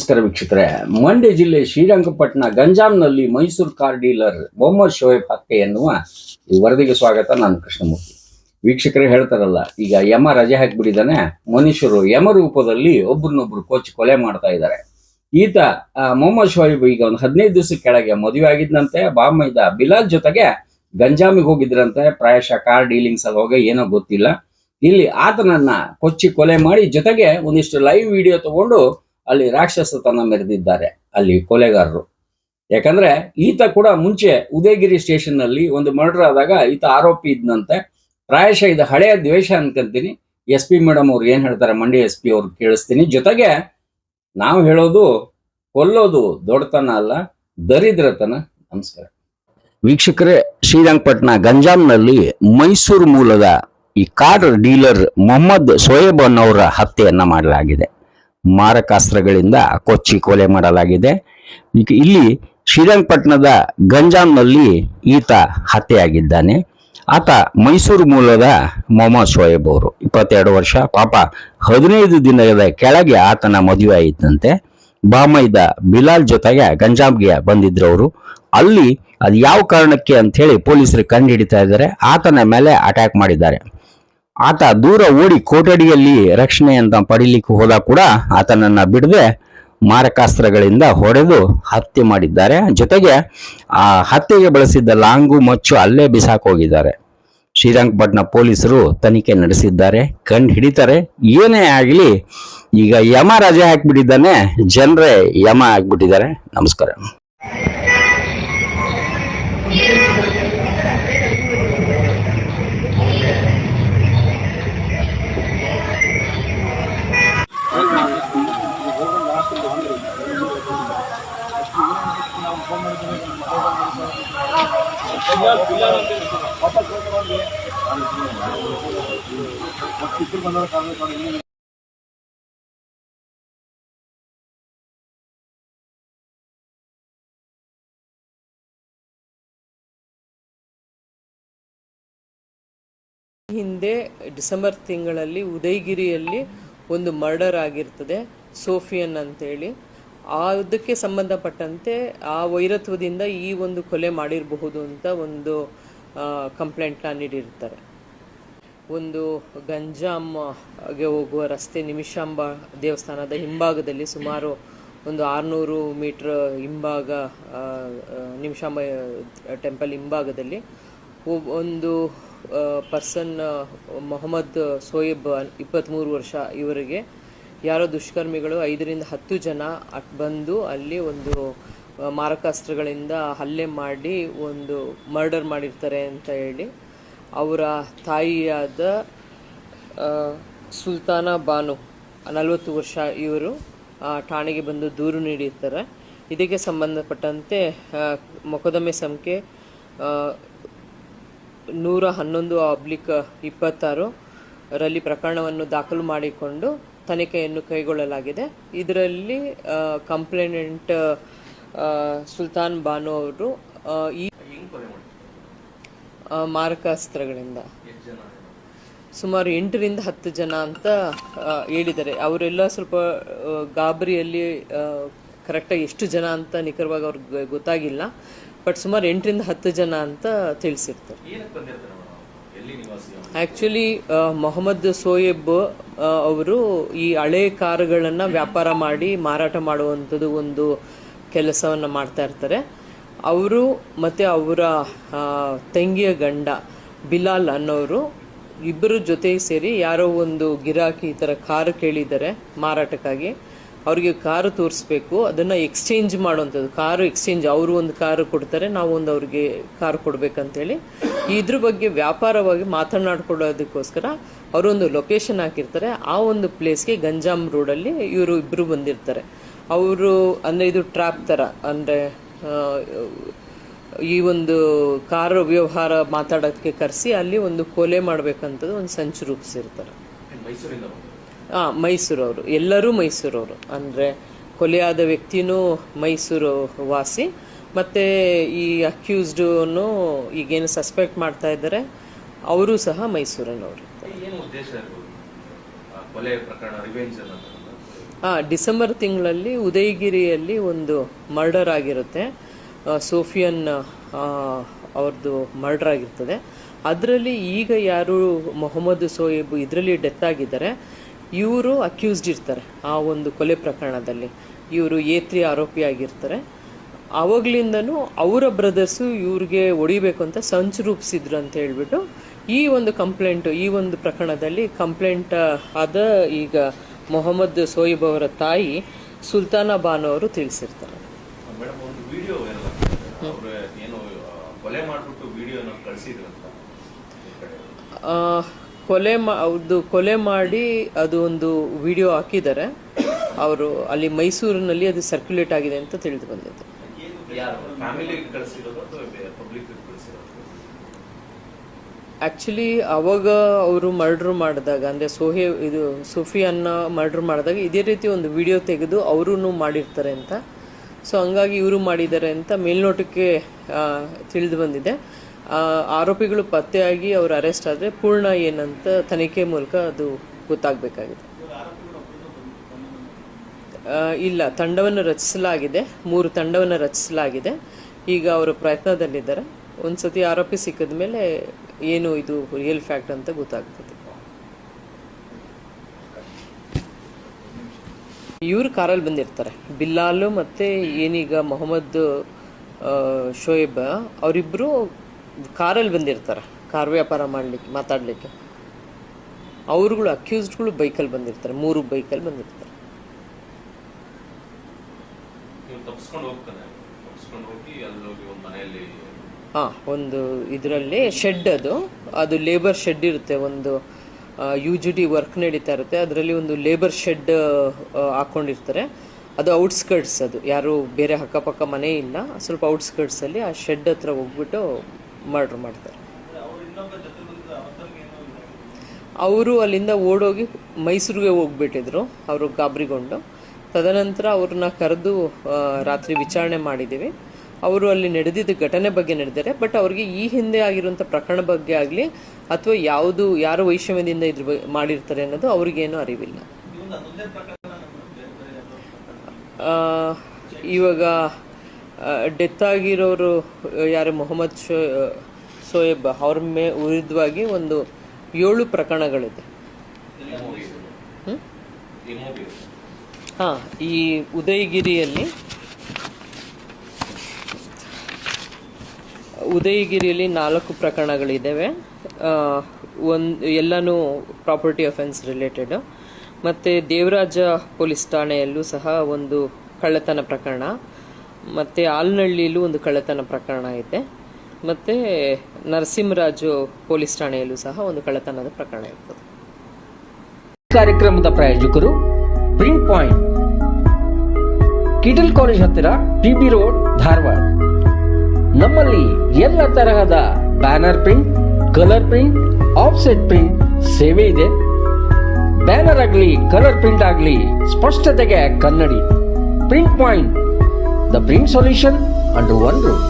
ನಮಸ್ಕಾರ ವೀಕ್ಷಕರೇ. ಮಂಡ್ಯ ಜಿಲ್ಲೆ ಶ್ರೀರಂಗಪಟ್ಟಣ ಗಂಜಾಂನಲ್ಲಿ ಮೈಸೂರು ಕಾರ್ ಡೀಲರ್ ಮೊಹಮ್ಮದ್ ಶೋಯಬ್ ಹತ್ಯೆ ಎನ್ನುವ ಈ ವರದಿಗೆ ಸ್ವಾಗತ. ನಾನು ಕೃಷ್ಣಮೂರ್ತಿ. ವೀಕ್ಷಕರೇ ಹೇಳ್ತಾರಲ್ಲ, ಈಗ ಯಮ ರಜೆ ಹಾಕಿಬಿಟ್ಟಿದ್ದಾನೆ, ಮನುಷ್ಯರು ಯಮ ರೂಪದಲ್ಲಿ ಒಬ್ರನ್ನೊಬ್ರು ಕೊಲೆ ಮಾಡ್ತಾ ಇದ್ದಾರೆ. ಈತ ಮೊಹಮ್ಮದ್ ಶೋಯಬ್ ಈಗ ಒಂದು 15 ದಿವಸ ಕೆಳಗೆ ಮದುವೆ ಆಗಿದ್ದಂತೆ. ಬಾಮೈದ ಬಿಲಾಲ್ ಜೊತೆಗೆ ಗಂಜಾಮಿಗೆ ಹೋಗಿದ್ರಂತೆ. ಪ್ರಾಯಶಃ ಕಾರ್ ಡೀಲಿಂಗ್ಸ್ ಅಲ್ಲಿ ಹೋಗಿ ಏನೋ ಗೊತ್ತಿಲ್ಲ. ಇಲ್ಲಿ ಆತನನ್ನ ಕೊಲೆ ಮಾಡಿ ಜೊತೆಗೆ ಒಂದಿಷ್ಟು ಲೈವ್ ವಿಡಿಯೋ ತಗೊಂಡು ಅಲ್ಲಿ ರಾಕ್ಷಸತನ ಮೆರೆದಿದ್ದಾರೆ ಅಲ್ಲಿ ಕೊಲೆಗಾರರು. ಯಾಕಂದ್ರೆ ಈತ ಕೂಡ ಮುಂಚೆ ಉದಯಗಿರಿ ಸ್ಟೇಷನ್ ನಲ್ಲಿ ಒಂದು ಮರ್ಡರ್ ಆದಾಗ ಈತ ಆರೋಪಿ ಇದ್ದಂತೆ. ಪ್ರಾಯಶಃ ಇದು ಹಳೆಯ ದ್ವೇಷ ಅನ್ಕೊಂತೀನಿ. SP ಮೇಡಮ್ ಅವ್ರು ಏನ್ ಹೇಳ್ತಾರೆ, ಮಂಡ್ಯ SP ಅವ್ರು ಕೇಳಿಸ್ತೀನಿ. ಜೊತೆಗೆ ನಾವು ಹೇಳೋದು ಕೊಲ್ಲೋದು ದೊಡ್ಡತನ ಅಲ್ಲ, ದರಿದ್ರತನ. ನಮಸ್ಕಾರ ವೀಕ್ಷಕರೇ. ಶ್ರೀರಂಗಪಟ್ಟಣ ಗಂಜಾಂನಲ್ಲಿ ಮೈಸೂರು ಮೂಲದ ಈ ಕಾರ್ ಡೀಲರ್ ಮೊಹಮ್ಮದ್ ಶೋಯಬ್ ಅನ್ನೋರ ಹತ್ಯೆಯನ್ನ ಮಾಡಲಾಗಿದೆ. ಮಾರಕಾಸ್ತ್ರಗಳಿಂದ ಕೊಲೆ ಮಾಡಲಾಗಿದೆ. ಇಲ್ಲಿ ಶ್ರೀರಂಗಪಟ್ಟಣದ ಗಂಜಾಂನಲ್ಲಿ ಈತ ಹತ್ಯೆಯಾಗಿದ್ದಾನೆ. ಆತ ಮೈಸೂರು ಮೂಲದ ಮೊಹಮ್ಮದ್ ಶೋಯಬ್ ಅವರು, 22 ವರ್ಷ. ಪಾಪ 15 ದಿನದ ಕೆಳಗೆ ಆತನ ಮದುವೆ ಆಯಿತಂತೆ. ಬಾಮೈದ ಬಿಲಾಲ್ ಜೊತೆಗೆ ಗಂಜಾಂಗೆ ಬಂದಿದ್ರು ಅವರು. ಅಲ್ಲಿ ಅದು ಯಾವ ಕಾರಣಕ್ಕೆ ಅಂತ ಹೇಳಿ ಪೊಲೀಸರು ಕಂಡು ಹಿಡಿತಾ ಇದ್ದಾರೆ. ಆತನ ಮೇಲೆ ಅಟ್ಯಾಕ್ ಮಾಡಿದ್ದಾರೆ. ಆತ ದೂರ ಓಡಿ ಕೊಠಡಿಯಲ್ಲಿ ರಕ್ಷಣೆ ಅಂತ ಪಡಿಲಿಕ್ಕೆ ಹೋದ ಕೂಡ ಆತನನ್ನ ಬಿಡದೆ ಮಾರಕಾಸ್ತ್ರಗಳಿಂದ ಹೊಡೆದು ಹತ್ಯೆ ಮಾಡಿದ್ದಾರೆ. ಜೊತೆಗೆ ಆ ಹತ್ಯೆಗೆ ಬಳಸಿದ್ದ ಲಾಂಗು ಮಚ್ಚು ಅಲ್ಲೇ ಬಿಸಾಕ್ ಹೋಗಿದ್ದಾರೆ. ಶ್ರೀರಂಗಪಟ್ಟಣ ಪೊಲೀಸರು ತನಿಖೆ ನಡೆಸಿದ್ದಾರೆ, ಕಂಡು ಹಿಡಿತಾರೆ. ಏನೇ ಆಗಲಿ ಈಗ ಯಮ ರಜೆ ಹಾಕ್ಬಿಟ್ಟಿದ್ದಾನೆ, ಜನರೇ ಯಮ ಆಗ್ಬಿಟ್ಟಿದ್ದಾರೆ. ನಮಸ್ಕಾರ. ಹಿಂದೆ ಡಿಸೆಂಬರ್ ತಿಂಗಳಲ್ಲಿ ಉದಯಗಿರಿಯಲ್ಲಿ ಒಂದು ಮರ್ಡರ್ ಆಗಿರ್ತದೆ, ಸೋಫಿಯನ್ ಅಂತೇಳಿ. ಅದಕ್ಕೆ ಸಂಬಂಧಪಟ್ಟಂತೆ ಆ ವೈರತ್ವದಿಂದ ಈ ಒಂದು ಕೊಲೆ ಮಾಡಿರಬಹುದು ಅಂತ ಒಂದು ಕಂಪ್ಲೇಂಟ್ನ ನೀಡಿರ್ತಾರೆ. ಒಂದು ಗಂಜಾಮ್ಗೆ ಹೋಗುವ ರಸ್ತೆ ನಿಮಿಷಾಂಬ ದೇವಸ್ಥಾನದ ಹಿಂಭಾಗದಲ್ಲಿ, ಸುಮಾರು ಒಂದು 600 ಮೀಟರ್ ಹಿಂಭಾಗ, ನಿಮಿಷಾಂಬ ಟೆಂಪಲ್ ಹಿಂಭಾಗದಲ್ಲಿ ಒಂದು ಪರ್ಸನ್ ಮೊಹಮ್ಮದ್ ಶೋಯಬ್ 23 ವರ್ಷ ಇವರಿಗೆ ಯಾರೋ ದುಷ್ಕರ್ಮಿಗಳು 5 ರಿಂದ 10 ಜನ ಬಂದು ಅಲ್ಲಿ ಒಂದು ಮಾರಕಾಸ್ತ್ರಗಳಿಂದ ಹಲ್ಲೆ ಮಾಡಿ ಒಂದು ಮರ್ಡರ್ ಮಾಡಿರ್ತಾರೆ ಅಂತ ಹೇಳಿ ಅವರ ತಾಯಿಯಾದ ಸುಲ್ತಾನ ಬಾನು 40 ವರ್ಷ ಇವರು ಠಾಣೆಗೆ ಬಂದು ದೂರು ನೀಡಿರ್ತಾರೆ. ಇದಕ್ಕೆ ಸಂಬಂಧಪಟ್ಟಂತೆ ಮೊಕದ್ದಮೆ ಸಂಖ್ಯೆ 111/26 ರಲ್ಲಿ ಪ್ರಕರಣವನ್ನು ದಾಖಲು ಮಾಡಿಕೊಂಡು ತನಿಖೆಯನ್ನು ಕೈಗೊಳ್ಳಲಾಗಿದೆ. ಇದರಲ್ಲಿ ಕಂಪ್ಲೇನೆಂಟ್ ಸುಲ್ತಾನ್ ಬಾನು ಅವರು ಈ ಮಾರಕಾಸ್ತ್ರಗಳಿಂದ ಸುಮಾರು 8 ರಿಂದ 10 ಜನ ಅಂತ ಹೇಳಿದ್ದಾರೆ. ಅವರೆಲ್ಲ ಸ್ವಲ್ಪ ಗಾಬರಿಯಲ್ಲಿ ಕರೆಕ್ಟಾಗಿ ಎಷ್ಟು ಜನ ಅಂತ ನಿಖರವಾಗಿ ಅವ್ರಿಗೆ ಗೊತ್ತಾಗಿಲ್ಲ. ಬಟ್ ಸುಮಾರು 8 ರಿಂದ 10 ಜನ ಅಂತ ತಿಳಿಸಿರ್ತಾರೆ. ಆ್ಯಕ್ಚುಲಿ ಮೊಹಮ್ಮದ್ ಶೋಯಬ್ ಅವರು ಈ ಹಳೆ ಕಾರುಗಳನ್ನು ವ್ಯಾಪಾರ ಮಾಡಿ ಮಾರಾಟ ಮಾಡುವಂಥದ್ದು ಒಂದು ಕೆಲಸವನ್ನು ಮಾಡ್ತಾ ಇರ್ತಾರೆ. ಅವರು ಮತ್ತು ಅವರ ತಂಗಿಯ ಗಂಡ ಬಿಲಾಲ್ ಅನ್ನೋರು ಇಬ್ಬರು ಜೊತೆಗೆ ಸೇರಿ ಯಾರೋ ಒಂದು ಗಿರಾಕಿ ಈ ಥರ ಕಾರು ಕೇಳಿದ್ದಾರೆ ಮಾರಾಟಕ್ಕಾಗಿ. ಅವರಿಗೆ ಕಾರು ತೋರಿಸ್ಬೇಕು, ಅದನ್ನು ಎಕ್ಸ್ಚೇಂಜ್ ಮಾಡುವಂಥದ್ದು, ಕಾರು ಎಕ್ಸ್ಚೇಂಜ್. ಅವರು ಒಂದು ಕಾರು ಕೊಡ್ತಾರೆ, ನಾವು ಒಂದು ಅವ್ರಿಗೆ ಕಾರು ಕೊಡಬೇಕಂತೇಳಿ ಇದ್ರ ಬಗ್ಗೆ ವ್ಯಾಪಾರವಾಗಿ ಮಾತನಾಡ್ಕೊಳ್ಳೋದಕ್ಕೋಸ್ಕರ ಅವರೊಂದು ಲೊಕೇಶನ್ ಹಾಕಿರ್ತಾರೆ. ಆ ಒಂದು ಪ್ಲೇಸ್ಗೆ ಗಂಜಾಮ್ ರೋಡಲ್ಲಿ ಇವರು ಇಬ್ಬರು ಬಂದಿರ್ತಾರೆ. ಅವರು ಅಂದರೆ ಇದು ಟ್ರ್ಯಾಪ್ ಥರ, ಅಂದರೆ ಈ ಒಂದು ಕಾರು ವ್ಯವಹಾರ ಮಾತಾಡೋಕ್ಕೆ ಕರೆಸಿ ಅಲ್ಲಿ ಒಂದು ಕೊಲೆ ಮಾಡಬೇಕಂತದ್ದು ಒಂದು ಸಂಚು ರೂಪಿಸಿರ್ತಾರೆ. ಮೈಸೂರವರು, ಎಲ್ಲರೂ ಮೈಸೂರವರು. ಅಂದರೆ ಕೊಲೆಯಾದ ವ್ಯಕ್ತಿನೂ ಮೈಸೂರು ವಾಸಿ, ಮತ್ತು ಈ ಅಕ್ಯೂಸ್ಡನ್ನು ಈಗೇನು ಸಸ್ಪೆಕ್ಟ್ ಮಾಡ್ತಾ ಇದ್ದಾರೆ ಅವರು ಸಹ ಮೈಸೂರಿನವರು. ಡಿಸೆಂಬರ್ ತಿಂಗಳಲ್ಲಿ ಉದಯಗಿರಿಯಲ್ಲಿ ಒಂದು ಮರ್ಡರ್ ಆಗಿರುತ್ತೆ. ಸೋಫಿಯನ್ ಅವ್ರದ್ದು ಮರ್ಡರ್ ಆಗಿರ್ತದೆ. ಅದರಲ್ಲಿ ಈಗ ಯಾರು ಮೊಹಮ್ಮದ್ ಸೋಯೇಬ್ ಇದರಲ್ಲಿ ಡೆತ್ ಆಗಿದ್ದಾರೆ, ಇವರು ಅಕ್ಯೂಸ್ಡ್ ಇರ್ತಾರೆ ಆ ಒಂದು ಕೊಲೆ ಪ್ರಕರಣದಲ್ಲಿ. ಇವರು A3 ಆರೋಪಿ ಆಗಿರ್ತಾರೆ. ಆವಾಗ್ಲಿಂದನೂ ಅವರ ಬ್ರದರ್ಸು ಇವ್ರಿಗೆ ಹೊಡಿಬೇಕು ಅಂತ ಸಂಚು ರೂಪಿಸಿದ್ರು ಅಂತ ಹೇಳ್ಬಿಟ್ಟು ಈ ಒಂದು ಕಂಪ್ಲೇಂಟ್, ಈ ಒಂದು ಪ್ರಕರಣದಲ್ಲಿ ಕಂಪ್ಲೇಂಟ್ ಆದ ಈಗ ಮೊಹಮ್ಮದ್ ಸೋಯೇಬ್ ಅವರ ತಾಯಿ ಸುಲ್ತಾನಾ ಬಾನು ಅವರು ತಿಳಿಸಿರ್ತಾರೆ. ಕೊಲೆ ಮಾಡಿ ಅದು ಒಂದು ವಿಡಿಯೋ ಹಾಕಿದ್ದಾರೆ ಅವರು. ಅಲ್ಲಿ ಮೈಸೂರಿನಲ್ಲಿ ಅದು ಸರ್ಕ್ಯುಲೇಟ್ ಆಗಿದೆ ಅಂತ ತಿಳಿದು ಬಂದಿದೆ. ಆಕ್ಚುಲಿ ಅವಾಗ ಅವರು ಮರ್ಡರ್ ಮಾಡಿದಾಗ, ಅಂದರೆ ಸೋಫಿಯನ್ನ ಮರ್ಡರ್ ಮಾಡಿದಾಗ ಇದೇ ರೀತಿ ಒಂದು ವಿಡಿಯೋ ತೆಗೆದು ಅವರೂ ಮಾಡಿರ್ತಾರೆ ಅಂತ. ಸೊ ಹಂಗಾಗಿ ಇವರು ಮಾಡಿದ್ದಾರೆ ಅಂತ ಮೇಲ್ನೋಟಕ್ಕೆ ತಿಳಿದು ಬಂದಿದೆ. ಆರೋಪಿಗಳು ಪತ್ತೆಯಾಗಿ ಅವರು ಅರೆಸ್ಟ್ ಆದರೆ ಪೂರ್ಣ ಏನಂತ ತನಿಖೆ ಮೂಲಕ ಅದು ಗೊತ್ತಾಗಬೇಕಾಗಿದೆ. ಇಲ್ಲ, ತಂಡವನ್ನು ರಚಿಸಲಾಗಿದೆ, 3 ತಂಡವನ್ನು ರಚಿಸಲಾಗಿದೆ. ಈಗ ಅವರು ಪ್ರಯತ್ನದಲ್ಲಿದ್ದಾರೆ. ಒಂದ್ಸತಿ ಆರೋಪಿ ಸಿಕ್ಕಿದ ಮೇಲೆ ಏನು ಇದು ರಿಯಲ್ ಫ್ಯಾಕ್ಟ್ ಅಂತ ಗೊತ್ತಾಗ್ತದೆ. ಇವರು ಕಾರಲ್ಲಿ ಬಂದಿರ್ತಾರೆ, ಬಿಲ್ಲಾಲು ಮತ್ತು ಏನೀಗ ಮೊಹಮ್ಮದ್ ಶೋಯೇಬ್ ಅವರಿಬ್ಬರು ಕಾರಲ್ಲಿ ಬಂದಿರ್ತಾರೆ ಕಾರ್ ವ್ಯಾಪಾರ ಮಾಡಲಿಕ್ಕೆ, ಮಾತಾಡಲಿಕ್ಕೆ. ಅವ್ರುಗಳು ಅಕ್ಯೂಸ್ಡ್ಗಳು ಬೈಕಲ್ಲಿ ಬಂದಿರ್ತಾರೆ, 3 ಬೈಕಲ್ಲಿ ಬಂದಿರ್ತಾರೆ. ಒಂದು ಇದರಲ್ಲಿ ಶೆಡ್, ಅದು ಲೇಬರ್ ಶೆಡ್ ಇರುತ್ತೆ. ಒಂದು UGD ವರ್ಕ್ ನಡೀತಾ ಇರುತ್ತೆ, ಅದರಲ್ಲಿ ಒಂದು ಲೇಬರ್ ಶೆಡ್ ಹಾಕ್ಕೊಂಡಿರ್ತಾರೆ. ಅದು ಔಟ್ಸ್ಕರ್ಟ್ಸ್, ಅದು ಯಾರು ಬೇರೆ ಅಕ್ಕಪಕ್ಕ ಮನೆ ಇಲ್ಲ, ಸ್ವಲ್ಪ ಔಟ್ಸ್ಕರ್ಟ್ಸಲ್ಲಿ ಆ ಶೆಡ್ ಹತ್ರ ಹೋಗ್ಬಿಟ್ಟು ಮರ್ಡರ್ ಮಾಡ್ತಾರೆ. ಅವರು ಅಲ್ಲಿಂದ ಓಡೋಗಿ ಮೈಸೂರಿಗೆ ಹೋಗ್ಬಿಟ್ಟಿದ್ರು, ಅವರು ಗಾಬರಿಗೊಂಡು. ತದನಂತರ ಅವ್ರನ್ನ ಕರೆದು ರಾತ್ರಿ ವಿಚಾರಣೆ ಮಾಡಿದ್ದೀವಿ. ಅವರು ಅಲ್ಲಿ ನಡೆದಿದ್ದ ಘಟನೆ ಬಗ್ಗೆ ನಡೆದಿದ್ದಾರೆ, ಬಟ್ ಅವ್ರಿಗೆ ಈ ಹಿಂದೆ ಆಗಿರುವಂಥ ಪ್ರಕರಣ ಬಗ್ಗೆ ಆಗಲಿ ಅಥವಾ ಯಾರು ವೈಷಮ್ಯದಿಂದ ಇದ್ರ ಮಾಡಿರ್ತಾರೆ ಅನ್ನೋದು ಅವ್ರಿಗೇನು ಅರಿವಿಲ್ಲ. ಇವಾಗ ಡೆತ್ ಆಗಿರೋರು ಯಾರು ಮೊಹಮ್ಮದ್ ಸೋಯೇಬ್ ಅವ್ರ ವಿರುದ್ಧವಾಗಿ ಒಂದು 7 ಪ್ರಕರಣಗಳಿದೆ. ಈ ಉದಯಗಿರಿಯಲ್ಲಿ 4 ಪ್ರಕರಣಗಳಿದ್ದಾವೆ. ಎಲ್ಲನೂ ಪ್ರಾಪರ್ಟಿ ಅಫೆನ್ಸ್ ರಿಲೇಟೆಡ್. ಮತ್ತು ದೇವರಾಜ ಪೊಲೀಸ್ ಠಾಣೆಯಲ್ಲೂ ಸಹ ಒಂದು ಕಳ್ಳತನ ಪ್ರಕರಣ, ಮತ್ತು ಆಲ್ನಹಳ್ಳಿಯಲ್ಲೂ ಒಂದು ಕಳ್ಳತನ ಪ್ರಕರಣ ಇದೆ, ಮತ್ತು ನರಸಿಂಹರಾಜು ಪೊಲೀಸ್ ಠಾಣೆಯಲ್ಲೂ ಸಹ ಒಂದು ಕಳ್ಳತನದ ಪ್ರಕರಣ ಇರ್ತದೆ. ಕಾರ್ಯಕ್ರಮದ ಪ್ರಾಯೋಜಕರು ಪ್ರಿಂಟ್ ಪಾಯಿಂಟ್, ಕಿಟಲ್ ಕಾಲೇಜ್ ಹತ್ತಿರ, TB ರೋಡ್, ಧಾರವಾಡ. ನಮ್ಮಲ್ಲಿ ಎಲ್ಲ ತರಹದ banner print, colour print, offset print ಸೇವೆ ಇದೆ. ಬ್ಯಾನರ್ ಆಗಲಿ, ಕಲರ್ ಪ್ರಿಂಟ್ ಆಗಲಿ, ಸ್ಪಷ್ಟತೆಗೆ ಕನ್ನಡಿ. Print point, the print solution under one roof.